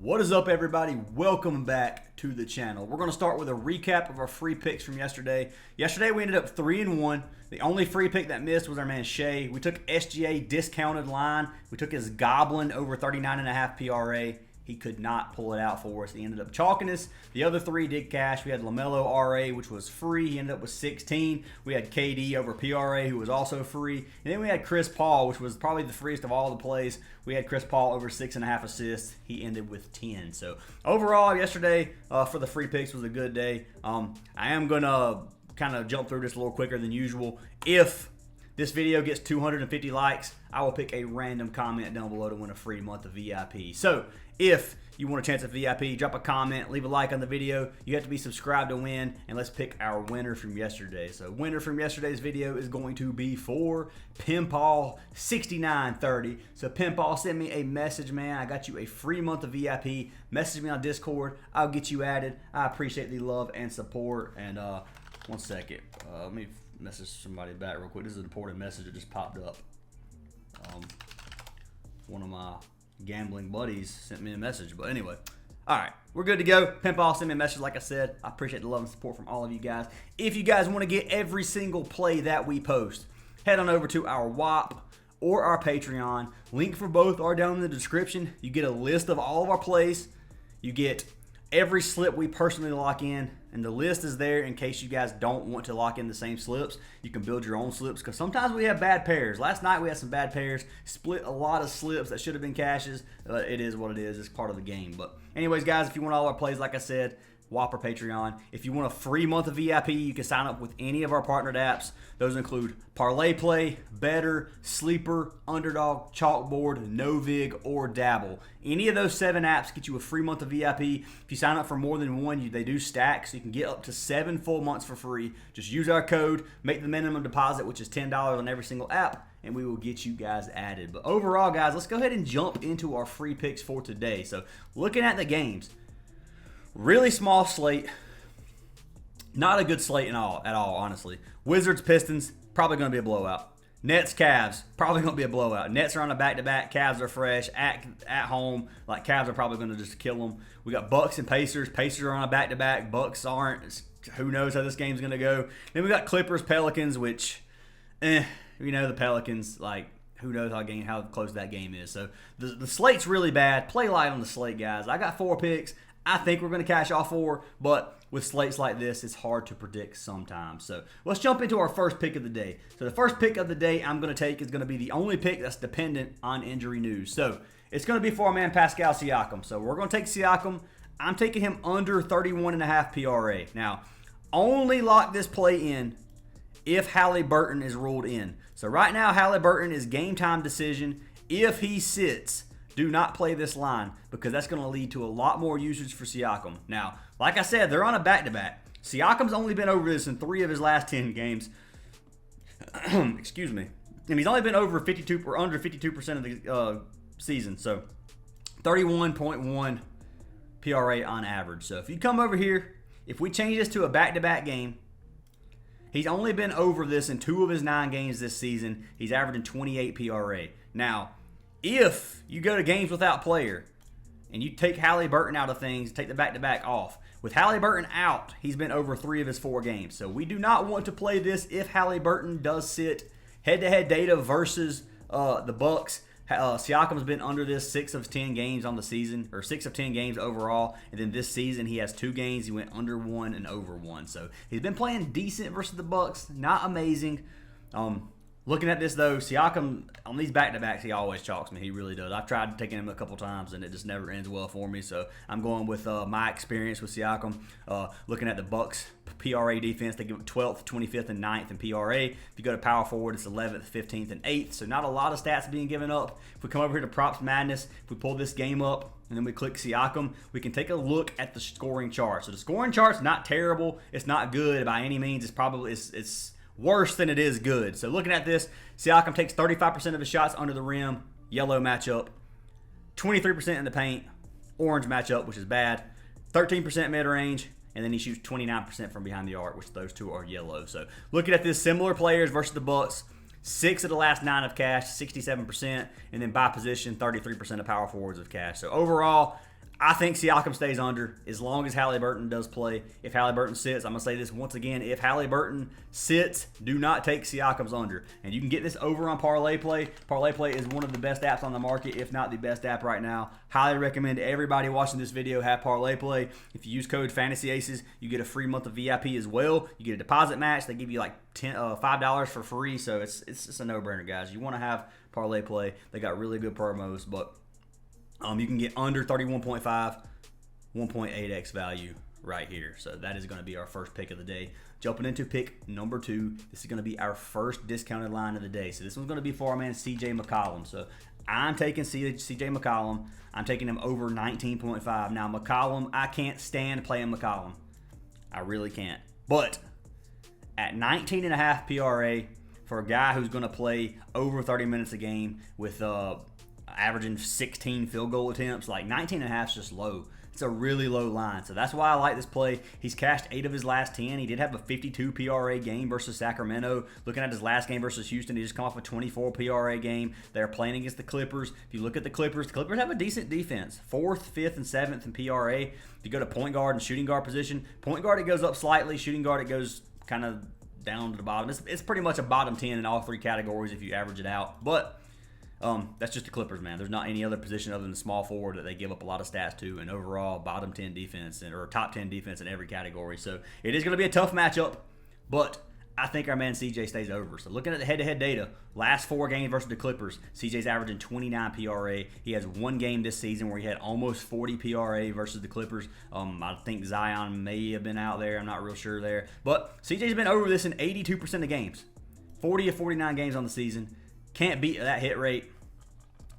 What is up, everybody? Welcome back to the channel. We're going to start with a recap of our free picks from yesterday. Yesterday we ended up 3-1. The only free pick that missed was our man Shay. We took SGA discounted line. We took his Goblin over 39.5 PRA. He could not pull it out for us. He ended up chalking us. The other three did cash. We had LaMelo RA, which was free. He ended up with 16. We had KD over PRA, who was also free. And then we had Chris Paul, which was probably the freest of all the plays. We had Chris Paul over 6.5 assists. He ended with 10. So overall, yesterday for the free picks was a good day. I am going to kind of jump through this a little quicker than usual. If this video gets 250 likes, I will pick a random comment down below to win a free month of VIP. So if you want a chance at VIP, drop a comment, leave a like on the video. You have to be subscribed to win, and let's pick our winner from yesterday. So winner from yesterday's video is going to be for Pinball6930. So Pinball, send me a message, man. I got you a free month of VIP. Message me on Discord. I'll get you added. I appreciate the love and support. And one second. Let me message somebody back real quick. This is an important message that just popped up. One of my gambling buddies sent me a message. But anyway, all right, we're good to go. Pinball, send me a message. Like I said, I appreciate the love and support from all of you guys. If you guys want to get every single play that we post, head on over to our WAP or our Patreon. Link for both are down in the description. You get a list of all of our plays. You get every slip we personally lock in, and the list is there in case you guys don't want to lock in the same slips. You can build your own slips because sometimes we have bad pairs. Last night we had some bad pairs, split a lot of slips that should have been cashes. It is what it is. It's part of the game. But anyways, guys, if you want all our plays, like I said, WAP or Patreon. If you want a free month of VIP, you can sign up with any of our partnered apps. Those include Parlay Play, Better, Sleeper, Underdog, Chalkboard, NOVIG, or Dabble. Any of those 7 apps get you a free month of VIP. If you sign up for more than one, they do stack, so you can get up to 7 full months for free. Just use our code, make the minimum deposit, which is $10 on every single app, and we will get you guys added. But overall, guys, let's go ahead and jump into our free picks for today. So looking at the games, really small slate. Not a good slate at all, honestly. Wizards, Pistons, probably going to be a blowout. Nets, Cavs, probably going to be a blowout. Nets are on a back-to-back. Cavs are fresh at home. Like, Cavs are probably going to just kill them. We got Bucks and Pacers. Pacers are on a back-to-back. Bucks aren't. Who knows how this game's going to go. Then we got Clippers, Pelicans, which, the Pelicans, like, who knows how close that game is. So the slate's really bad. Play light on the slate, guys. I got 4 picks. I think we're going to cash all 4, but with slates like this, it's hard to predict sometimes. So let's jump into our first pick of the day. So the first pick of the day I'm going to take is going to be the only pick that's dependent on injury news. So it's going to be for our man Pascal Siakam. So we're going to take Siakam. I'm taking him under 31.5 PRA. Now, only lock this play in if Halliburton is ruled in. So right now, Halliburton is game time decision. If he sits, do not play this line because that's going to lead to a lot more usage for Siakam. Now, like I said, they're on a back-to-back. Siakam's only been over this in 3 of his last 10 games. Excuse me. And he's only been over 52 or under 52% of the season. So 31.1 PRA on average. So if you come over here, if we change this to a back-to-back game, he's only been over this in 2 of his 9 games this season. He's averaging 28 PRA. Now, if you go to games without player and you take Halliburton out of things, take the back-to-back off. With Halliburton out, he's been over 3 of his 4 games. So we do not want to play this if Halliburton does sit. Head-to-head data versus the Bucks. Siakam's been under this 6 of 10 games on the season, or 6 of 10 games overall. And then this season, he has 2 games. He went under 1 and over 1. So he's been playing decent versus the Bucks. Not amazing. Looking at this, though, Siakam, on these back-to-backs, he always chalks me. He really does. I've tried taking him a couple times, and it just never ends well for me. So I'm going with my experience with Siakam. Looking at the Bucks PRA defense, they give it 12th, 25th, and 9th in PRA. If you go to power forward, it's 11th, 15th, and 8th. So not a lot of stats being given up. If we come over here to Props Madness, if we pull this game up, and then we click Siakam, we can take a look at the scoring chart. So the scoring chart's not terrible. It's not good by any means. It's probably it's worse than it is good. So looking at this, Siakam takes 35% of his shots under the rim, yellow matchup, 23% in the paint, orange matchup, which is bad, 13% mid-range, and then he shoots 29% from behind the arc, which those 2 are yellow. So looking at this, similar players versus the Bucks, 6 of the last 9 have cashed, 67%, and then by position, 33% of power forwards have cashed. So overall, I think Siakam stays under as long as Halliburton does play. If Halliburton sits, I'm going to say this once again. If Halliburton sits, do not take Siakam's under. And you can get this over on Parlay Play. Parlay Play is one of the best apps on the market, if not the best app right now. Highly recommend everybody watching this video have Parlay Play. If you use code Fantasy Aces, you get a free month of VIP as well. You get a deposit match. They give you like $5 for free. So it's just a no-brainer, guys. You want to have Parlay Play. They got really good promos, but you can get under 31.5, 1.8x value right here. So that is going to be our first pick of the day. Jumping into pick number 2, this is going to be our first discounted line of the day. So this one's going to be for our man CJ McCollum. So I'm taking CJ McCollum. I'm taking him over 19.5. Now McCollum, I can't stand playing McCollum. I really can't. But at 19.5 PRA for a guy who's going to play over 30 minutes a game with averaging 16 field goal attempts, like 19.5 is just low. It's a really low line. So that's why I like this play. He's cashed 8 of his last 10. He did have a 52 PRA game versus Sacramento. Looking at his last game versus Houston, he just come off a 24 PRA game. They're playing against the Clippers. If you look at the Clippers have a decent defense. 4th, 5th, and 7th in PRA. If you go to point guard and shooting guard position, point guard it goes up slightly. Shooting guard it goes kind of down to the bottom. It's pretty much a bottom 10 in all 3 categories if you average it out. But that's just the Clippers, man. There's not any other position other than the small forward that they give up a lot of stats to, and overall bottom 10 defense or top 10 defense in every category. So it is going to be a tough matchup, but I think our man CJ stays over. So looking at the head-to-head data, last 4 games versus the Clippers, CJ's averaging 29 PRA. He has 1 game this season where he had almost 40 PRA versus the Clippers. I think Zion may have been out there. I'm not real sure there. But CJ's been over this in 82% of games. 40 of 49 games on the season. Can't beat that hit rate.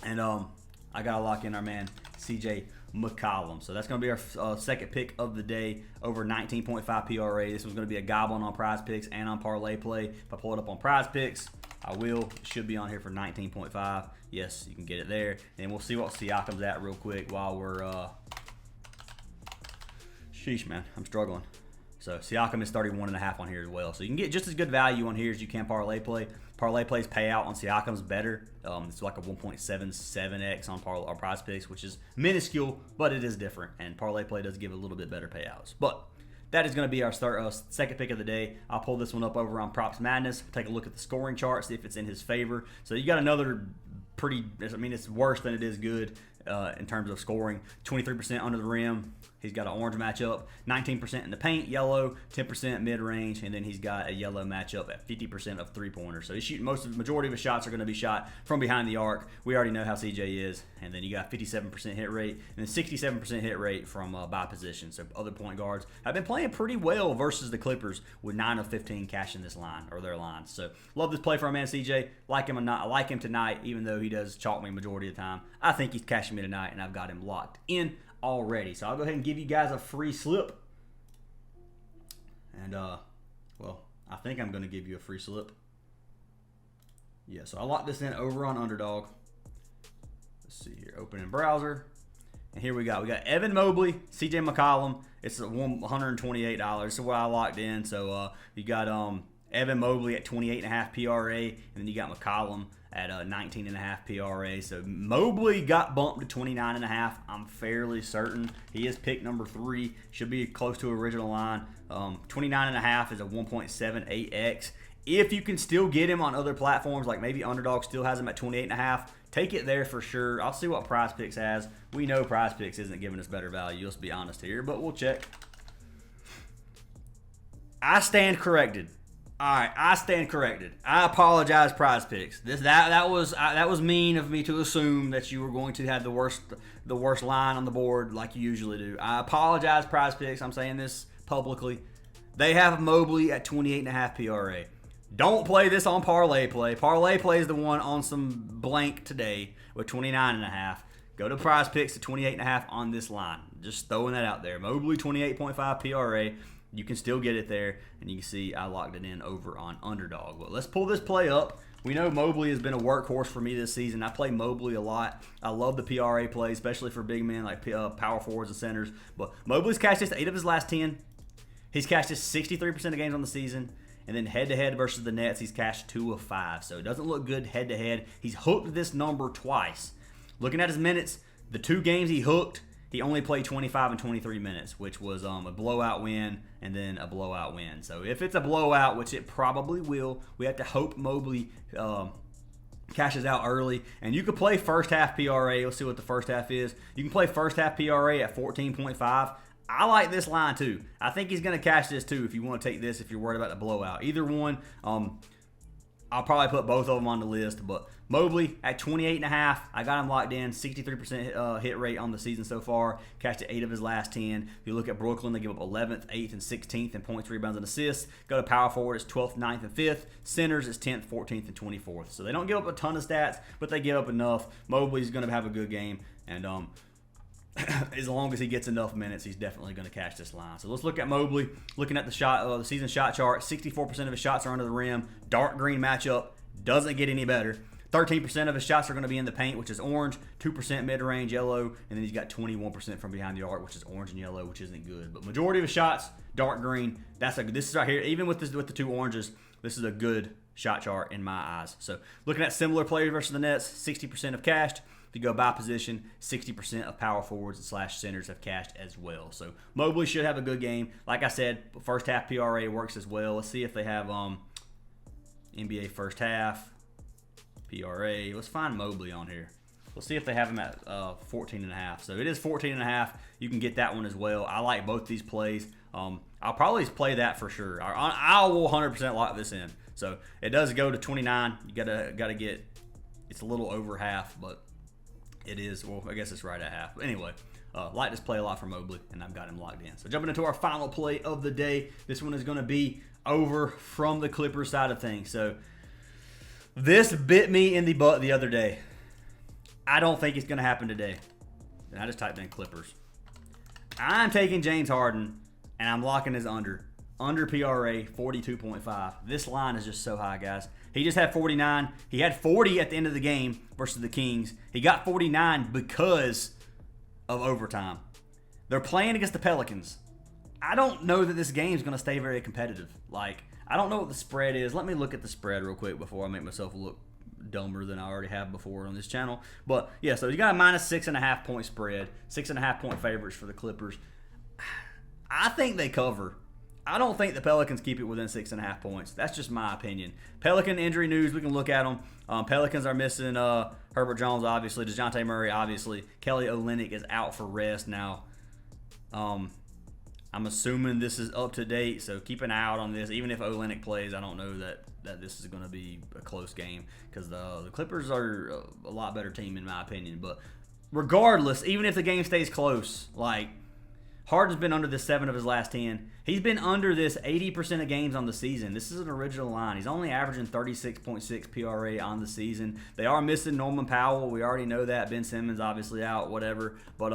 And I got to lock in our man CJ McCollum. So that's going to be our second pick of the day, over 19.5 PRA. This one's going to be a goblin on Prizepicks and on Parlay Play. If I pull it up on Prizepicks, I will. It should be on here for 19.5. Yes, you can get it there. And we'll see what Siakam's at real quick while we're sheesh, man. I'm struggling. So Siakam is 31.5 on here as well. So you can get just as good value on here as you can Parlay Play. Parlay Play's payout on Siakam's better. It's like a 1.77x on Prizepicks, which is minuscule, but it is different. And Parlay Play does give a little bit better payouts. But that is going to be our second pick of the day. I'll pull this one up over on Props Madness. Take a look at the scoring chart, see if it's in his favor. So you got another pretty, I mean, it's worse than it is good in terms of scoring. 23% under the rim. He's got an orange matchup, 19% in the paint, yellow, 10% mid-range, and then he's got a yellow matchup at 50% of three-pointers. So he's shooting majority of his shots are going to be shot from behind the arc. We already know how CJ is. And then you got 57% hit rate and then 67% hit rate from by position. So other point guards have been playing pretty well versus the Clippers with 9 of 15 cashing this line or their lines. So love this play for our man CJ. Like him or not, I like him tonight, even though he does chalk me majority of the time. I think he's cashing me tonight, and I've got him locked in already. So I'll go ahead and give you guys a free slip. And, well, I think I'm going to give you a free slip. Yeah, so I locked this in over on Underdog. Let's see here. Open in browser. And here we got Evan Mobley, CJ McCollum. It's $128. That's what I locked in. So you got Evan Mobley at 28.5 PRA, and then you got McCollum at 19.5 PRA. So Mobley got bumped to 29.5. I'm fairly certain he is pick number 3. Should be close to original line. 29.5 is a 1.78x. If you can still get him on other platforms, like maybe Underdog still has him at 28.5, take it there for sure. I'll see what Prizepicks has. We know Prizepicks isn't giving us better value. Let's be honest here, but we'll check. I stand corrected. All right, I stand corrected. I apologize, Prizepicks. That was mean of me to assume that you were going to have the worst line on the board like you usually do. I apologize, Prizepicks. I'm saying this publicly. They have Mobley at 28.5 PRA. Don't play this on Parlay Play. Parlay Play is the one on some blank today with 29.5. Go to Prizepicks to 28.5 on this line. Just throwing that out there. Mobley 28.5 PRA. You can still get it there, and you can see I locked it in over on Underdog. But let's pull this play up. We know Mobley has been a workhorse for me this season. I play Mobley a lot. I love the PRA play, especially for big men like power forwards and centers. But Mobley's cashed just 8 of his last 10. He's cashed just 63% of games on the season. And then head-to-head versus the Nets, he's cashed 2 of 5. So it doesn't look good head-to-head. He's hooked this number twice. Looking at his minutes, the 2 games he hooked, he only played 25 and 23 minutes, which was a blowout win and then a blowout win. So if it's a blowout, which it probably will, we have to hope Mobley cashes out early. And you could play first half PRA. Let's see what the first half is. You can play first half PRA at 14.5. I like this line too. I think he's going to cash this too if you want to take this, if you're worried about the blowout. Either one, I'll probably put both of them on the list. But Mobley at 28.5, I got him locked in. 63% hit rate on the season so far. Cashed at 8 of his last 10. If you look at Brooklyn, they give up 11th, 8th, and 16th in points, rebounds, and assists. Go to power forward, it's 12th, 9th, and 5th. Centers is 10th, 14th, and 24th. So they don't give up a ton of stats, but they give up enough. Mobley's going to have a good game. And as long as he gets enough minutes, he's definitely going to cash this line. So let's look at Mobley. Looking at the season shot chart, 64% of his shots are under the rim. Dark green matchup. Doesn't get any better. 13% of his shots are going to be in the paint, which is orange. 2% mid-range, yellow. And then he's got 21% from behind the arc, which is orange and yellow, which isn't good. But majority of his shots, dark green. This is right here. Even with the two oranges, this is a good shot chart in my eyes. So looking at similar players versus the Nets, 60% have cashed. If you go by position, 60% of power forwards / centers have cashed as well. So Mobley should have a good game. Like I said, first half PRA works as well. Let's see if they have NBA first half PRA. Let's find Mobley on here. We'll see if they have him at 14.5. So it is 14.5. You can get that one as well. I like both these plays. I'll probably play that for sure. I will 100% lock this in. So it does go to 29. You gotta get. It's a little over half, but it is. Well, I guess it's right at half. But anyway, like this play a lot for Mobley, and I've got him locked in. So jumping into our final play of the day. This one is going to be over from the Clippers side of things. So this bit me in the butt the other day. I don't think it's going to happen today. And I just typed in Clippers. I'm taking James Harden, and I'm locking his under. Under PRA, 42.5. This line is just so high, guys. He just had 49. He had 40 at the end of the game versus the Kings. He got 49 because of overtime. They're playing against the Pelicans. I don't know that this game is going to stay very competitive. Like, I don't know what the spread is. Let me look at the spread real quick before I make myself look dumber than I already have before on this channel. But, yeah, so you got a minus 6.5 point spread. 6.5 point favorites for the Clippers. I think they cover. I don't think the Pelicans keep it within 6.5 points. That's just my opinion. Pelican injury news, we can look at them. Pelicans are missing Herbert Jones, obviously. DeJounte Murray, obviously. Kelly Olynyk is out for rest now. I'm assuming this is up to date, so keep an eye out on this. Even if Olynyk plays, I don't know that this is going to be a close game because the Clippers are a lot better team in my opinion. But regardless, even if the game stays close, like Harden's been under this 7 of his last 10. He's been under this 80% of games on the season. This is an original line. He's only averaging 36.6 PRA on the season. They are missing Norman Powell. We already know that. Ben Simmons obviously out, whatever. But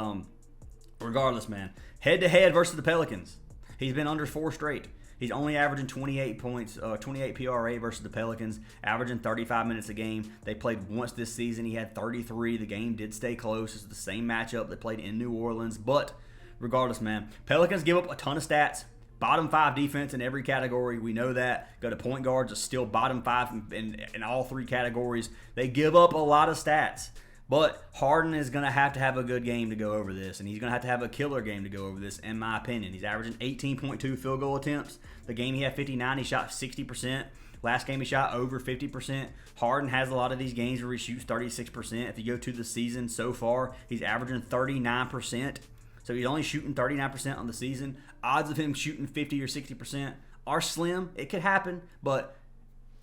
regardless, man, head-to-head versus the Pelicans, he's been under 4 straight. He's only averaging 28 points, 28 PRA versus the Pelicans, averaging 35 minutes a game. They played once this season. He had 33. The game did stay close. It's the same matchup. They played in New Orleans. But regardless, man, Pelicans give up a ton of stats. Bottom 5 defense in every category. We know that. Go to point guards, are still bottom 5 in all 3 categories. They give up a lot of stats. But Harden is going to have a good game to go over this, and he's going to have a killer game to go over this, in my opinion. He's averaging 18.2 field goal attempts. The game he had 59, he shot 60%. Last game he shot over 50%. Harden has a lot of these games where he shoots 36%. If you go to the season so far, he's averaging 39%. So he's only shooting 39% on the season. Odds of him shooting 50 or 60% are slim. It could happen, but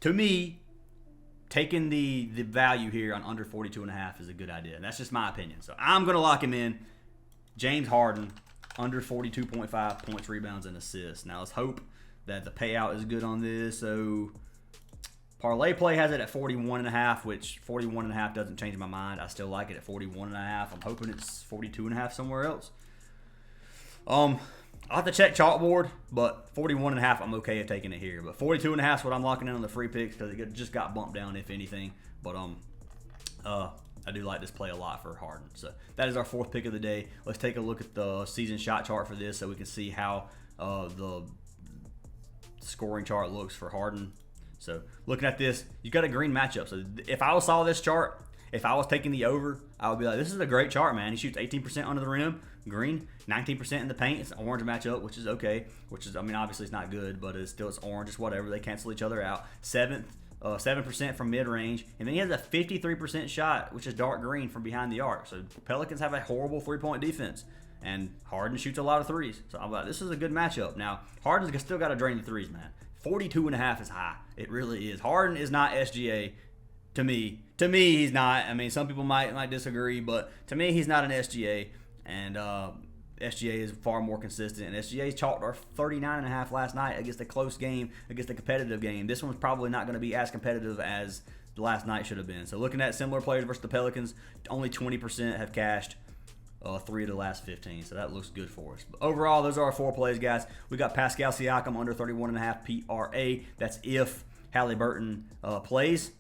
to me, taking the value here on under 42.5 is a good idea. That's just my opinion. So I'm going to lock him in. James Harden, under 42.5 points, rebounds, and assists. Now let's hope that the payout is good on this. So Parlay Play has it at 41.5, which 41.5 doesn't change my mind. I still like it at 41.5. I'm hoping it's 42.5 somewhere else. I'll have to check Chalkboard, but 41.5 I'm okay at taking it here. But 42.5 is what I'm locking in on the free picks because it just got bumped down, if anything. But I do like this play a lot for Harden. So that is our 4th pick of the day. Let's take a look at the season shot chart for this so we can see how the scoring chart looks for Harden. So looking at this, you've got a green matchup. So if I saw this chart, If I was taking the over, I would be like, this is a great chart, man. He shoots 18% under the rim, green, 19% in the paint. It's an orange matchup, which is okay. Which is, I mean, obviously it's not good, but it's orange. It's whatever. They cancel each other out. 7% from mid-range. And then he has a 53% shot, which is dark green from behind the arc. So Pelicans have a horrible three-point defense. And Harden shoots a lot of threes. So I'm like, this is a good matchup. Now, Harden's still got to drain the threes, man. 42.5 is high. It really is. Harden is not SGA to me. To me, he's not. I mean, some people might disagree, but to me, he's not an SGA. And SGA is far more consistent. And SGA's chalked our 39.5 last night against a close game, against a competitive game. This one's probably not going to be as competitive as the last night should have been. So looking at similar players versus the Pelicans, only 20% have cashed 3 of the last 15, so that looks good for us. But overall, those are our 4 plays, guys. We got Pascal Siakam under 31.5 PRA. That's if Halliburton plays.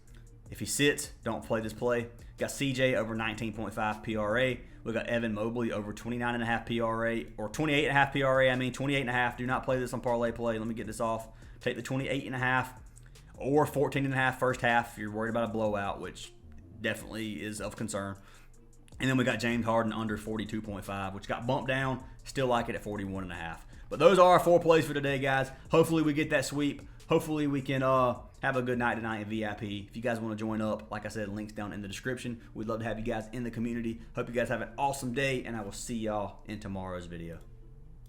If he sits, don't play this play. Got CJ over 19.5 PRA. We got Evan Mobley over 29.5 PRA, or 28.5 PRA. I mean 28.5. Do not play this on parlay play. Let me get this off. Take the 28.5 or 14.5 first half if you're worried about a blowout, which definitely is of concern. And then we got James Harden under 42.5, which got bumped down. Still like it at 41.5. But those are our 4 plays for today, guys. Hopefully we get that sweep. Hopefully we can have a good night tonight in VIP. If you guys want to join up, like I said, links down in the description. We'd love to have you guys in the community. Hope you guys have an awesome day, and I will see y'all in tomorrow's video.